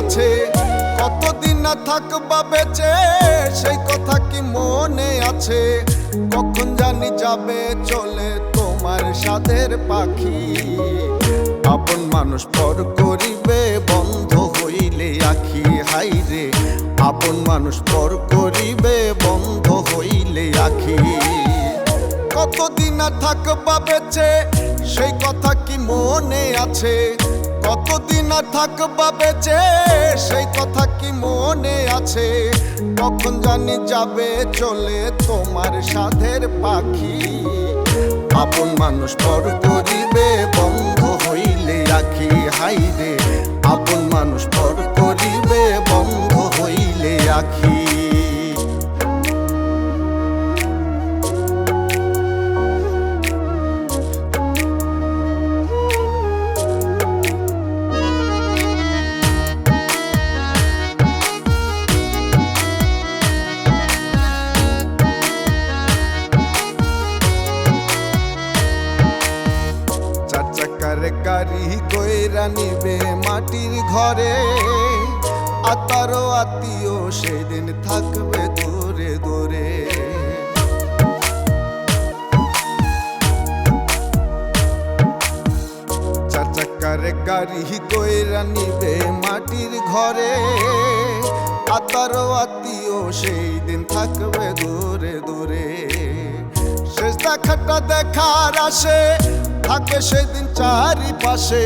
আছে, কতদিন না থাকবা বেঁচে সেই কথা কি মনে আছে? কখন জানি যাবে চলে তোমার সাধের পাখি। আপন মানুষ পর করিবে বন্ধ হইলে আখি, হাইরে আপন মানুষ পর করিবে বন্ধ হইলে আখি। কতদিন আর থাকবা বেঁচে সেই কথা কি মনে আছে? কতদিন আর থাকবা বেঁচে সেই কথা কি মনে আছে? কখন জানি যাবে চলে তোমার সাধের পাখি। আপন মানুষ পর করিবে বন্ধ হইলে আখি, হাইরে আপন মানুষ পর করিবে বন্ধ হইলে আখি। গাড়ি কইরা নিবে মাটির ঘরে, আতারো আত্মীয় সেদিন থাকবে দূরে দূরে। চার চাকার গাড়ি কইরা নিবে মাটির ঘরে, আতারো আত্মীয় সেই দিন থাকবে দূরে দূরে। শেষ দেখাটা দেখার আসে থাকবে সেদিন চারিপাশে,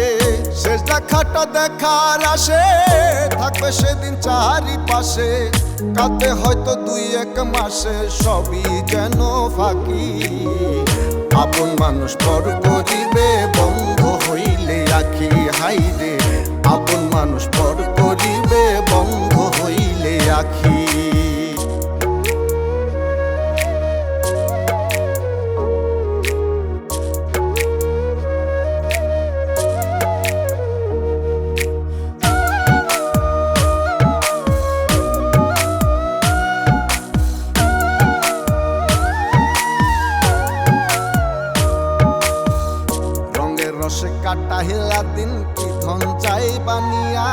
শেষ দেখাটা দেখার আসে থাকবে সেদিন চারিপাশে। কাঁদবে হয়তো 2-1 মাসে সবই যেন ফাঁকি। আপন মানুষ পর করিবে বন্ধ হইলে আখি, হাইরে আপন মানুষ পর করিবে বন্ধ হইলে আখি। রসে কাটা হেলা দিন কি ধন চাই বানিয়া,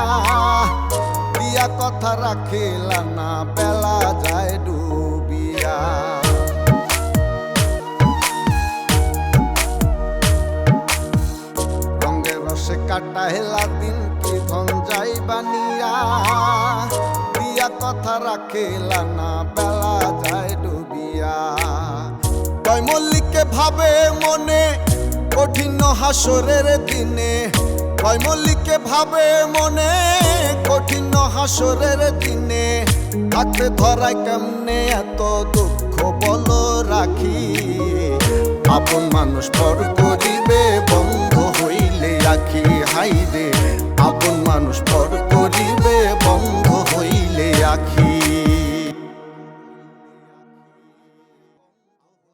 দিয়া কথা রাখিলা না বেলা যায় ডুবিয়া। রঙের রসে কাটা হেলা দিন কি ধন যাই বানিয়া, দিয়া কথা রাখিলা না বেলা যায় ডুবিয়া। কয় মল্লিকে ভাবে মনে কঠিন হাসরের দিনে, কয় মল্লিকে ভাবে মনে কঠিন হাসরের দিনে। থাকতে ধরায় কেমনে এত দুঃখ বলো রাখি। আপন মানুষ পর